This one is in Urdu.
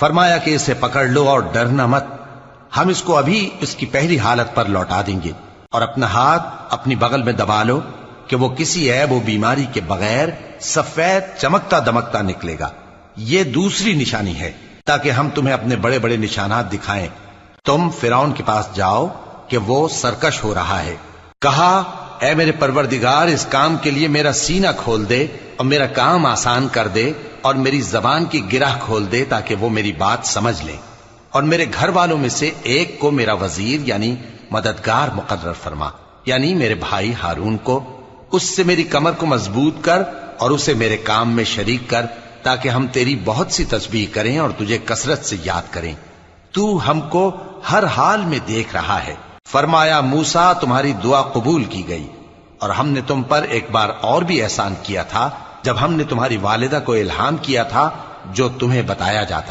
فرمایا کہ اسے پکڑ لو اور ڈرنا مت، ہم اس کو ابھی اس کی پہلی حالت پر لوٹا دیں گے، اور اپنا ہاتھ اپنی بغل میں دبا لو کہ وہ کسی عیب و بیماری کے بغیر سفید چمکتا دمکتا نکلے گا۔ یہ دوسری نشانی ہے تاکہ ہم تمہیں اپنے بڑے بڑے نشانات دکھائیں۔ تم فرعون کے پاس جاؤ کہ وہ سرکش ہو رہا ہے۔ کہا اے میرے پروردگار، اس کام کے لیے میرا سینہ کھول دے اور میرا کام آسان کر دے، اور میری زبان کی گرہ کھول دے تاکہ وہ میری بات سمجھ لیں، اور میرے گھر والوں میں سے ایک کو میرا وزیر یعنی مددگار مقرر فرما، یعنی میرے بھائی ہارون کو۔ اس سے میری کمر کو مضبوط کر اور اسے میرے کام میں شریک کر، تاکہ ہم تیری بہت سی تسبیح کریں اور تجھے کثرت سے یاد کریں۔ تو ہم کو ہر حال میں دیکھ رہا ہے۔ فرمایا موسیٰ، تمہاری دعا قبول کی گئی، اور ہم نے تم پر ایک بار اور بھی احسان کیا تھا جب ہم نے تمہاری والدہ کو الہام کیا تھا جو تمہیں بتایا جاتا